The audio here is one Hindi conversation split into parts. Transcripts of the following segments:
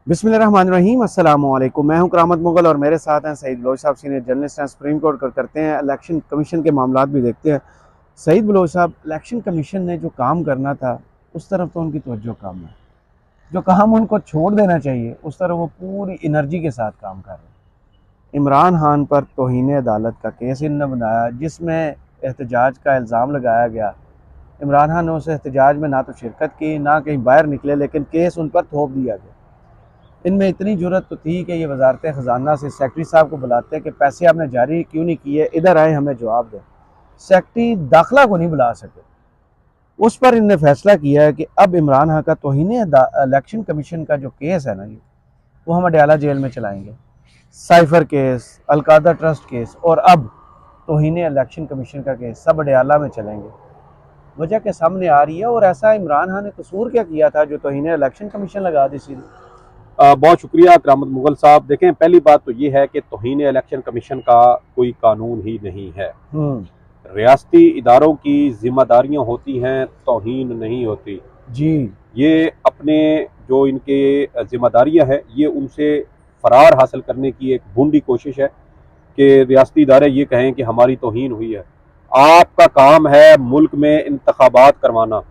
बिस्मिल्लाहिर्रहमानिर्रहीम अस्सलाम वालेकुम। मैं हूं करामत मुगल और मेरे साथ हैं सईद बलोच साहब, सीनियर जर्नलिस्ट हैं, सुप्रीम कोर्ट करते हैं, इलेक्शन कमीशन के मामलात भी देखते हैं। सईद बलोच साहब, इलेक्शन कमीशन ने जो काम करना था उस तरफ तो उनकी तवज्जो कम है। जो काम उनको छोड़ देना चाहिए उस तरफ वो पूरी एनर्जी के साथ काम कर रहे हैं। इमरान खान पर तौहीन अदालत का केस इन्होंने बनाया जिसमें एहतजाज का इल्ज़ाम लगाया गया। इमरान खान ने उस एहतजाज में ना तो शिरकत की ना कहीं बाहर निकले, लेकिन केस उन पर थोप दिया गया। इनमें इतनी ज़रूरत तो थी कि ये वजारत ख़जाना से सेक्रेटरी साहब को बुलाते कि पैसे आपने जारी क्यों नहीं किए, इधर आए हमें जवाब दें। सेक्रेटरी दाखिला को नहीं बुला सके। उस पर इनने फैसला किया है कि अब इमरान खान का तौहीन इलेक्शन कमीशन का जो केस है ना जी, वो हम अडयाला जेल में चलाएंगे। साइफर केस, अलकादा ट्रस्ट केस और अब तौहीन इलेक्शन कमीशन का केस सब अडयाला में चलेंगे। वजह के सामने आ रही है। और ऐसा इमरान खान ने कसूर क्या किया था जो तौहीन इलेक्शन कमीशन लगा दी सीधी। बहुत शुक्रिया करामत मुगल साहब। देखें, पहली बात तो ये है कि तौहीन इलेक्शन कमीशन का कोई कानून ही नहीं है। रियासती इदारों की जिम्मेदारियां होती हैं, तौहीन नहीं होती जी। ये अपने जो इनके जिम्मेदारियां हैं ये उनसे फरार हासिल करने की एक भूंडी कोशिश है कि रियासती इदारे ये कहें कि हमारी तौहीन हुई है। आपका काम है मुल्क में इंतखाबात करवाना।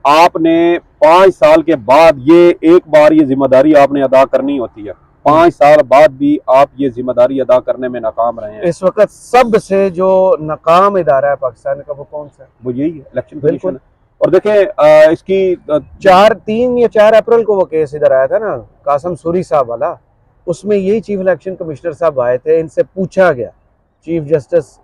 आपने 5 साल के बाद एक बार ये जिम्मेदारी आपने अदा करनी होती है। 5 साल बाद भी आप ये जिम्मेदारी अदा करने में नाकाम रहे हैं। इस वक्त सबसे जो नाकाम इदारा है पाकिस्तान का वो कौन सा है? वो यही है, इलेक्शन कमीशन। और देखें, इसकी 3 या 4 अप्रैल को वो केस इधर आया था ना, कासम सूरी साहब वाला। उसमें यही चीफ इलेक्शन कमिश्नर साहब आए थे, इनसे पूछा गया चीफ जस्टिस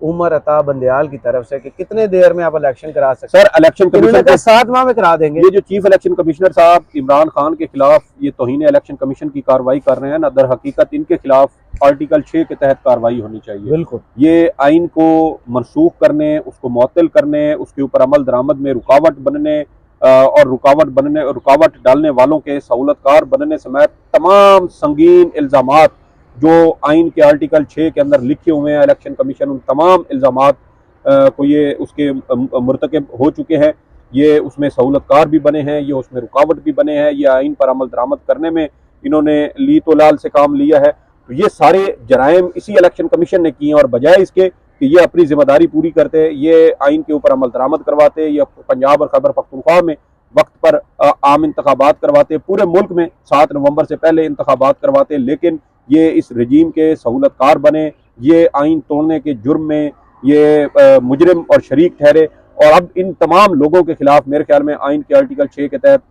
उमर अता बंदयाल की तरफ से कि कितने देर में आप इलेक्शन करा सकते हैं। सर, इलेक्शन कमीशन का 7 माह में करा देंगे। ये जो चीफ इलेक्शन कमिश्नर साहब इमरान खान के खिलाफ ये तौहीन इलेक्शन कमीशन की कार्रवाई कर रहे हैं ना, दर हकीकत इनके खिलाफ आर्टिकल 6 के तहत कार्रवाई होनी चाहिए। बिल्कुल। ये आइन को मनसूख करने, उसको मुअत्तल करने, उसके ऊपर अमल दरामद में रुकावट बनने और रुकावट डालने वालों के सहूलतकार बनने समेत तमाम संगीन इल्ज़ामात जो आइन के आर्टिकल 6 के अंदर लिखे हुए हैं, इलेक्शन कमीशन उन तमाम इल्ज़ामात को ये उसके मुर्तकब हो चुके हैं। ये उसमें सहूलतकार भी बने हैं, ये उसमें रुकावट भी बने हैं, ये आइन पर अमल दरामद करने में इन्होंने ली तो लाल से काम लिया है। तो ये सारे जराइम इसी इलेक्शन कमीशन ने किए हैं और बजाय इसके कि ये अपनी जिम्मेदारी पूरी करते, ये आइन के ऊपर अमल दरामद करवाते, ये पंजाब और खैबर पख्तूनख्वा में वक्त पर आम इंतखाबात करवाते, पूरे मुल्क में 7 नवंबर से पहले इंतखाबात करवाते, लेकिन ये इस रजीम के सहूलतकार बने, ये आइन तोड़ने के जुर्म में ये मुजरिम और शरीक ठहरे। और अब इन तमाम लोगों के खिलाफ मेरे ख्याल में आइन के आर्टिकल 6 के तहत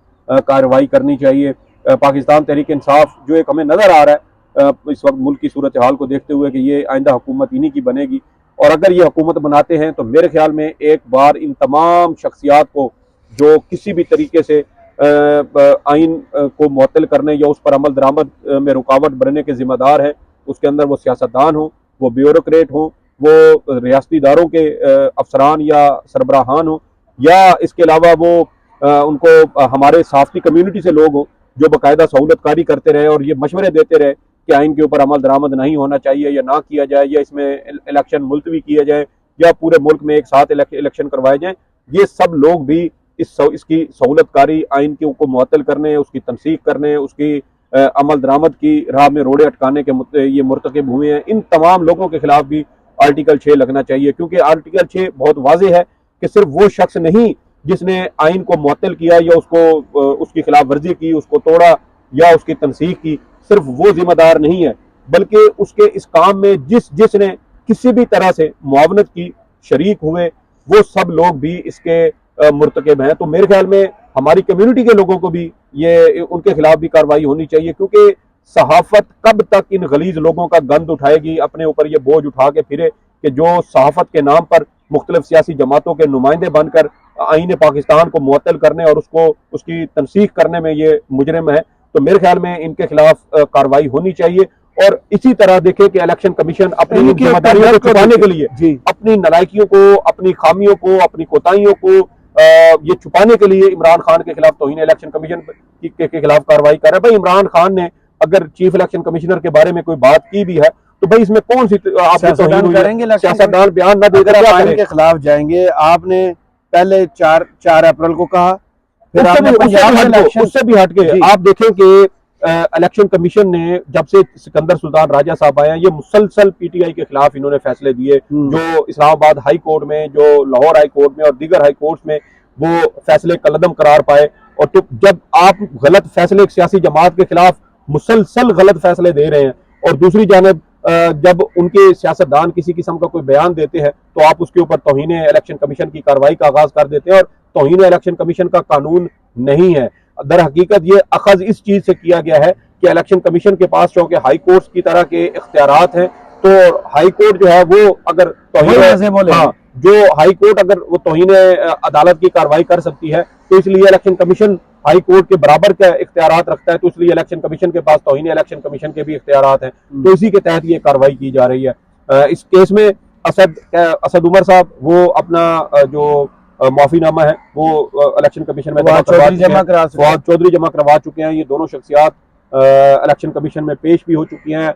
कार्रवाई करनी चाहिए। पाकिस्तान तहरीक इंसाफ जो एक हमें नज़र आ रहा है इस वक्त मुल्क की सूरत हाल को देखते हुए कि ये आइंदा हुकूमत इन्हीं की बनेगी, और अगर ये हुकूमत बनाते हैं तो मेरे ख्याल में एक बार इन तमाम शख्सियात को जो किसी भी तरीके से आइन को मुअत्तल करने या उस पर अमल दरामद में रुकावट बनने के जिम्मेदार है, उसके अंदर वो सियासतदान हो, वो ब्यूरोक्रेट हो, वो रियासती इदारों के अफसरान या सरबराहान हो, या इसके अलावा वो उनको हमारे सहाफ़ती कम्यूनिटी से लोग हों जो बाकायदा सहूलतकारी करते रहे और ये मशवरे देते रहे कि आइन के ऊपर अमल दरामद नहीं होना चाहिए या ना किया जाए, या इसमें इलेक्शन मुलतवी किए जाए, या पूरे मुल्क में एक साथ इलेक्शन करवाए जाएँ। ये सब लोग भी इसकी सहूलतकारी आइन को मुअत्तल करने, उसकी तनसीख करने, उसकी अमल दरामद की राह में रोड़े अटकाने के ये मुर्तकिब हुए हैं। इन तमाम लोगों के खिलाफ भी आर्टिकल 6 लगना चाहिए, क्योंकि आर्टिकल 6 बहुत वाज़ेह है कि सिर्फ वो शख्स नहीं जिसने आइन को मुअत्तल किया या उसको उसकी खिलाफ वर्जी की, उसको तोड़ा या उसकी तनसीख की, सिर्फ वो जिम्मेदार नहीं है, बल्कि उसके इस काम में जिसने किसी भी तरह से मुआवनत की, शरीक हुए, वो सब लोग भी इसके मुर्तकिब हैं। तो मेरे ख्याल में हमारी कम्युनिटी के लोगों को भी ये उनके खिलाफ भी कार्रवाई होनी चाहिए, क्योंकि सहाफत कब तक इन गलीज लोगों का गंद उठाएगी, अपने ऊपर ये बोझ उठा के फिरे कि जो सहाफत के नाम पर मुख्तलिफ सियासी जमातों के नुमाइंदे बनकर आईन पाकिस्तान को मुअत्तल करने और उसको उसकी तनसीख करने में ये मुजरिम है। तो मेरे ख्याल में इनके खिलाफ कार्रवाई होनी चाहिए। और इसी तरह देखें कि इलेक्शन कमीशन अपनी जिम्मेदारियों को छुपाने के लिए, अपनी नालायकियों को, अपनी खामियों को, अपनी कोताहियों को ये छुपाने के लिए इमरान खान के खिलाफ तौहीन इलेक्शन कमीशन के खिलाफ कार्रवाई कर रहा है। भाई, इमरान खान ने अगर चीफ इलेक्शन कमिश्नर के बारे में कोई बात की भी है तो भाई इसमें कौन सी आप करेंगे? सियासतदान बयान न देकर आइन के खिलाफ जाएंगे। आपने पहले 4 अप्रैल को कहा, फिर उससे भी हटके आप देखें कि इलेक्शन कमीशन ने जब से सिकंदर सुल्तान राजा साहब आए हैं, ये मुसलसल पीटीआई के खिलाफ इन्होंने फैसले दिए, जो इस्लामाबाद हाई कोर्ट में, जो लाहौर हाई कोर्ट में और दीगर हाई कोर्ट में वो फैसले कलदम करार पाए। और तो जब आप गलत फैसले एक सियासी जमात के खिलाफ मुसलसल गलत फैसले दे रहे हैं और दूसरी जानब जब उनके सियासतदान किसी किस्म का कोई बयान देते हैं तो आप उसके ऊपर तौहीन इलेक्शन कमीशन की कार्रवाई का आगाज कर देते हैं, और तौहीन इलेक्शन कमीशन का कानून नहीं है। दर हकीकत ये अखज इस चीज से किया गया है कि इलेक्शन कमीशन के पास चूंकि हाई कोर्ट की तरह के इख्तियारात हैं, तो हाई कोर्ट जो है वो अगर तौहीन, हाँ, जो हाई कोर्ट अगर वो तौहीन अदालत की कार्रवाई कर सकती है तो इसलिए इलेक्शन कमीशन हाई कोर्ट के बराबर का इख्तियारात रखता है, तो इसलिए इलेक्शन कमीशन के पास तौहीन इलेक्शन कमीशन के भी इख्तियारात हैं, तो इसी के तहत ये कार्रवाई की जा रही है। इस केस में असद उमर साहब वो अपना जो माफीनामा है वो इलेक्शन कमीशन में फवाद चौधरी जमा करवा चुके हैं। ये दोनों शख्सियात इलेक्शन कमीशन में पेश भी हो चुकी हैं।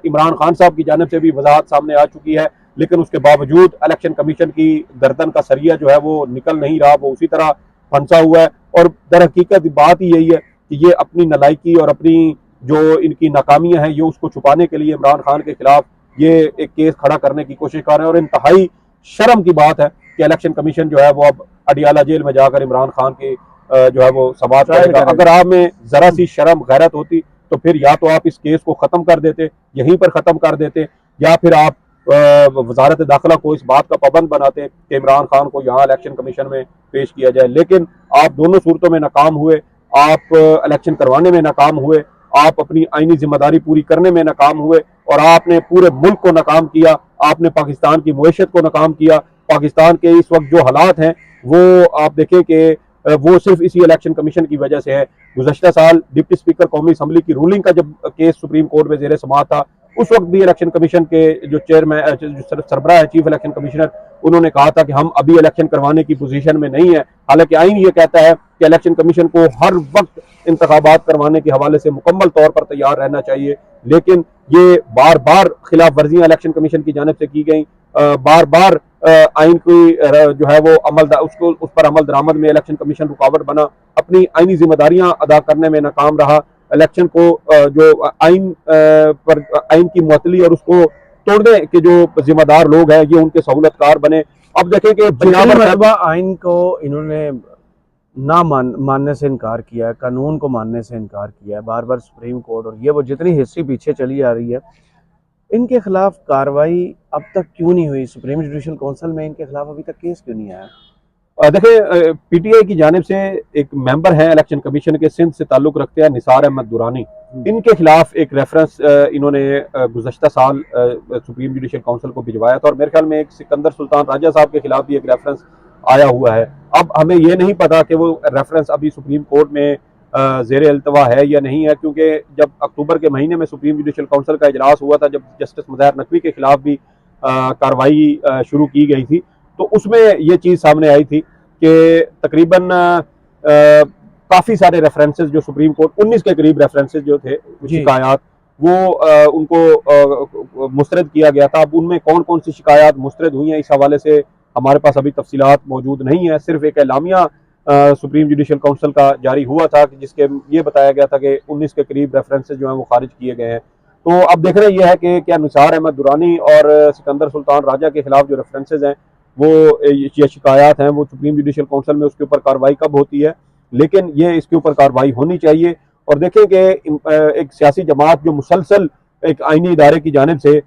इमरान खान साहब की जानिब से भी वजाहत सामने आ चुकी है, लेकिन उसके बावजूद इलेक्शन कमीशन की गर्दन का सरिया जो है वो निकल नहीं रहा, वो उसी तरह फंसा हुआ है। और दर हकीकत बात ही यही है कि ये अपनी नलायकी और अपनी जो इनकी नाकामियां हैं ये उसको छुपाने के लिए इमरान खान के खिलाफ ये एक केस खड़ा करने की कोशिश कर रहे हैं। और इंतहाई शर्म की बात है कि इलेक्शन कमीशन जो है वो अब अडियाला जेल में जाकर इमरान खान की जो है वो समाअत करेगा। अगर आप में जरा सी शर्म गैरत होती तो फिर या तो आप इस केस को खत्म कर देते, यहीं पर खत्म कर देते, या फिर आप वजारत दाखिला को इस बात का पाबंद बनाते कि इमरान खान को यहाँ इलेक्शन कमीशन में पेश किया जाए। लेकिन आप दोनों सूरतों में नाकाम हुए, आप इलेक्शन करवाने में नाकाम हुए, आप अपनी आईनी जिम्मेदारी पूरी करने में नाकाम हुए, और आपने पूरे मुल्क को नाकाम किया, आपने पाकिस्तान की मुईशत को नाकाम किया। पाकिस्तान के इस वक्त जो हालात हैं वो आप देखें कि वो सिर्फ इसी इलेक्शन कमीशन की वजह से है। गुज़श्ता साल डिप्टी स्पीकर कौमी असम्बली की रूलिंग का जब केस सुप्रीम कोर्ट में ज़ेर समाअत था, उस वक्त भी इलेक्शन कमीशन के जो चेयरमैन, जो सरबराह है, चीफ इलेक्शन कमिश्नर, उन्होंने कहा था कि हम अभी इलेक्शन करवाने की पोजीशन में नहीं है। हालांकि आईन ये कहता है कि इलेक्शन कमीशन को हर वक्त इंतखाबात करवाने के हवाले से मुकम्मल तौर पर तैयार रहना चाहिए, लेकिन ये बार बार खिलाफ वर्जियां इलेक्शन कमीशन की जानिब से की गई। बार बार आइन की जो है वो उसको उस पर अमल दरामद में इलेक्शन कमीशन रुकावट बना, अपनी आइनी जिम्मेदारियां अदा करने में नाकाम रहा। इलेक्शन को जो आइन पर आइन की मुअत्तली और उसको तोड़ने के जो जिम्मेदार लोग हैं ये उनके सहूलतकार बने। अब देखें कि आइन को इन्होंने ना मानने से इनकार किया है, कानून को मानने से इनकार किया है बार बार सुप्रीम कोर्ट, और ये वो जितनी हिस्ट्री पीछे चली आ रही है, इनके खिलाफ कार्रवाई अब तक क्यों नहीं हुई? सुप्रीम जुडिशल काउंसिल में इनके खिलाफ अभी तक केस क्यों नहीं आया? देखिए, पीटीआई की जानिब से एक मेंबर है इलेक्शन कमीशन के, सिंध से ताल्लुक रखते हैं, निसार अहमद दुरानी। इनके खिलाफ एक रेफरेंस इन्होंने गुज़श्ता साल सुप्रीम जुडिशल काउंसिल को भिजवाया था, और मेरे ख्याल में एक सिकंदर सुल्तान राजा साहब के खिलाफ भी एक रेफरेंस आया हुआ है। अब हमें ये नहीं पता कि वो रेफरेंस अभी सुप्रीम कोर्ट में ज़ेर अल्तवा है या नहीं है, क्योंकि जब अक्टूबर के महीने में सुप्रीम जुडिशल काउंसिल का इजलास हुआ था, जब जस्टिस मुज़ाहिर नकवी के खिलाफ भी कार्रवाई शुरू की गई थी, तो उसमें ये चीज़ सामने आई थी कि तकरीबन काफ़ी सारे रेफरेंसेस जो सुप्रीम कोर्ट 19 के करीब रेफरेंसेस जो थे शिकायत, वो उनको मुस्तरद किया गया था। अब उनमें कौन कौन सी शिकायत मुस्तरद हुई हैं इस हवाले से हमारे पास अभी तफसीलात मौजूद नहीं है। सिर्फ एक एलामिया सुप्रीम जुडिशल काउंसिल का जारी हुआ था कि जिसके ये बताया गया था कि 19 के करीब रेफरेंसेस जो हैं वो खारिज किए गए हैं। तो अब देख रहे ये है कि क्या निसार अहमद दुरानी और सिकंदर सुल्तान राजा के खिलाफ जो रेफरेंसेज हैं वो ये शिकायत हैं वो सुप्रीम जुडिशल काउंसिल में उसके ऊपर कार्रवाई कब होती है, लेकिन ये इसके ऊपर कार्रवाई होनी चाहिए। और देखें कि एक सियासी जमात जो मुसलसल एक आईनी इदारे की जानिब से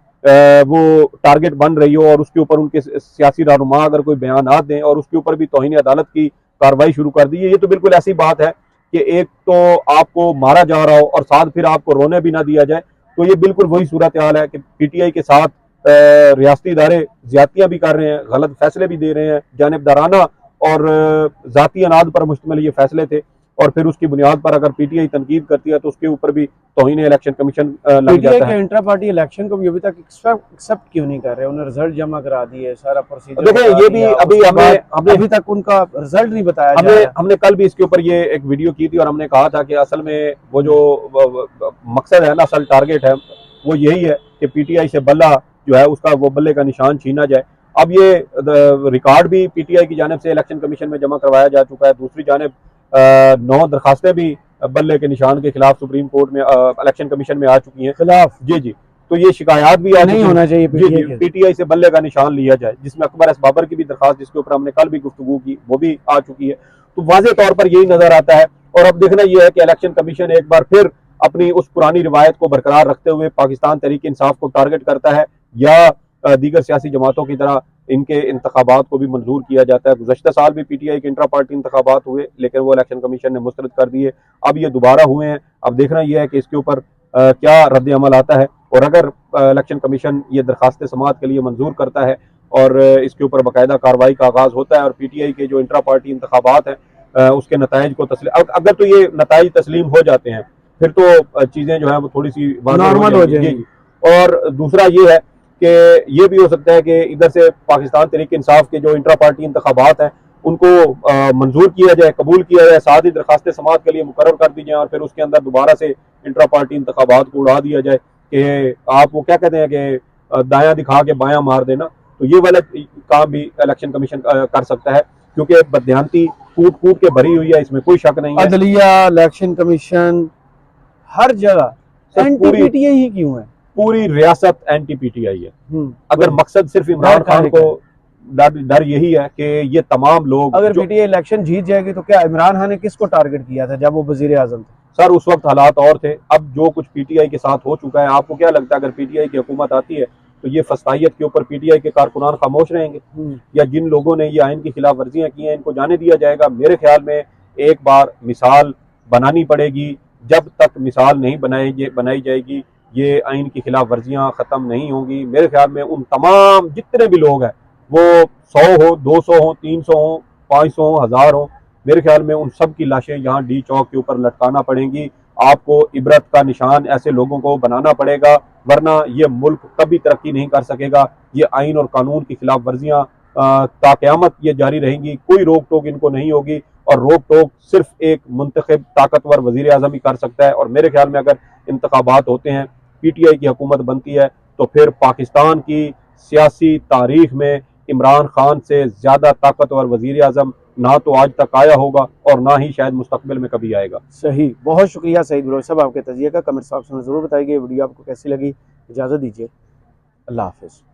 वो टारगेट बन रही हो और उसके ऊपर उनके सियासी रहनुमा अगर कोई बयान दें और उसके ऊपर भी तौहीन अदालत की कार्रवाई शुरू कर दी है, ये तो बिल्कुल ऐसी बात है कि एक तो आपको मारा जा रहा हो और साथ फिर आपको रोने भी ना दिया जाए। तो ये बिल्कुल वही सूरत हाल है कि पीटीआई के साथ रियासती इदारे ज्यादतियां भी कर रहे हैं, गलत फैसले भी दे रहे हैं, जानिबदाराना और जाती अनाद पर मुश्तमिल ये फैसले थे, और फिर उसकी बुनियाद पर अगर पीटीआई तनकीद करती है तो उसके ऊपर भी तौहीन इलेक्शन कमीशन लग जाता है। इंट्रा पार्टी इलेक्शन को भी अभी तक एक्सेप्ट क्यों नहीं कर रहे? उन्हें रिजल्ट जमा करा दिए, सारा प्रोसीजर देखिए ये भी हमने अभी तक उनका रिजल्ट नहीं बताया। हमने कल भी इसके ऊपर ये एक वीडियो की थी और हमने कहा था कि असल में वो जो मकसद है ना, असल टारगेट है वो यही है कि पीटीआई से बल्ला जो है उसका वो बल्ले का निशान छीना जाए। अब ये रिकॉर्ड भी पीटीआई की जानिब से इलेक्शन कमीशन में जमा करवाया जा चुका है। दूसरी जानिब 9 दरखास्तें भी बल्ले के निशान के खिलाफ सुप्रीम कोर्ट में इलेक्शन कमीशन में आ चुकी हैं खिलाफ जी जी। तो ये शिकायत भी आ नहीं चुकी होना चाहिए जी पीटीआई जी, के। पीटीआई से बल्ले का निशान लिया जाए, जिसमें अकबर एस बाबर की भी दरखास्त जिसके ऊपर हमने कल भी गुफ्तगू की वो भी आ चुकी है। तो वाज़ेह तौर पर यही नजर आता है। और अब देखना यह है कि इलेक्शन कमीशन एक बार फिर अपनी उस पुरानी रिवायत को बरकरार रखते हुए पाकिस्तान तहरीक इंसाफ को टारगेट करता है, या दीगर सियासी जमातों की तरह इनके इंतखाबात को भी मंजूर किया जाता है। गुज़श्ता साल भी पीटीआई के इंट्रा पार्टी इंतखाबात हुए, लेकिन वो इलेक्शन कमीशन ने मुस्तरद कर दिए। अब ये दोबारा हुए हैं। अब देखना यह है कि इसके ऊपर क्या रद्द अमल आता है, और अगर इलेक्शन कमीशन ये दरखास्त समाअत के लिए मंजूर करता है और इसके ऊपर बाकायदा कार्रवाई का आगाज होता है और पीटीआई के जो इंट्रा पार्टी इंतखाबात हैं उसके नताइज को तस्लीम, अगर तो ये नताइज तस्लीम हो जाते हैं फिर तो चीज़ें जो है वो थोड़ी सी नॉर्मल हो जाएंगी। और दूसरा ये है कि ये भी हो सकता है कि इधर से पाकिस्तान तहरीक इंसाफ के जो इंट्रा पार्टी इंतखाबात हैं उनको मंजूर किया जाए, कबूल किया जाए, साथ ही दरखास्त समाअत के लिए मुकर्रर कर दी जाए और फिर उसके अंदर दोबारा से इंट्रा पार्टी इंतखाबात को उड़ा दिया जाए कि आप वो क्या कहते हैं कि दायां दिखा के बायां मार देना। तो ये वाला काम भी इलेक्शन कमीशन कर सकता है, क्योंकि बदयांती कूट कूट के भरी हुई है, इसमें कोई शक नहीं है। अदलिया, इलेक्शन कमीशन, हर जगह सर, एंटी पीटीआई ही क्यों है? पूरी रियासत एंटी पीटीआई है। अगर वही। मकसद सिर्फ इमरान डर खान काहे को डर यही है कि ये तमाम लोग अगर जो पीटीआई इलेक्शन जीत जाएगी तो क्या इमरान खान ने किसको टारगेट किया था जब वो वजीर आजम थे? सर उस वक्त हालात और थे, अब जो कुछ पीटीआई के साथ हो चुका है, आपको क्या लगता है अगर पीटीआई की हुकूमत आती है तो ये फस्तायत के ऊपर पीटीआई के कारकुनान खामोश रहेंगे? या जिन लोगों ने ये आइन की खिलाफ वर्जियां की हैं इनको जाने दिया जाएगा? मेरे ख्याल में एक बार मिसाल बनानी पड़ेगी। जब तक मिसाल नहीं बनाई जाएगी ये आइन की खिलाफ वर्जियां खत्म नहीं होंगी। मेरे ख्याल में उन तमाम जितने भी लोग हैं वो 100 हो, 200 हो, 300 हो, 500 हो, 1000 हो, मेरे ख्याल में उन सब की लाशें यहाँ डी चौक के ऊपर लटकाना पड़ेंगी। आपको इबरत का निशान ऐसे लोगों को बनाना पड़ेगा, वरना ये मुल्क कभी तरक्की नहीं कर सकेगा। ये आइन और कानून की खिलाफ वर्जियां ताक़यामत ये जारी रहेंगी, कोई रोक टोक इनको नहीं होगी। और रोक टोक सिर्फ एक मुंतखब ताकतवर वजीर आज़म ही कर सकता है। और मेरे ख्याल में अगर इंतखाबात होते हैं, पीटीआई की हुकूमत बनती है, तो फिर पाकिस्तान की सियासी तारीख में इमरान खान से ज़्यादा ताकतवर वजीर आज़म ना तो आज तक आया होगा और ना ही शायद मुस्तकबिल में कभी आएगा। सही, बहुत शुक्रिया सईद बलोच साहब आपके तजिए का। कमेंट्स ऑप्शन में ज़रूर बताइए वीडियो आपको कैसी लगी। इजाज़त दीजिए, अल्लाह हाफिज़।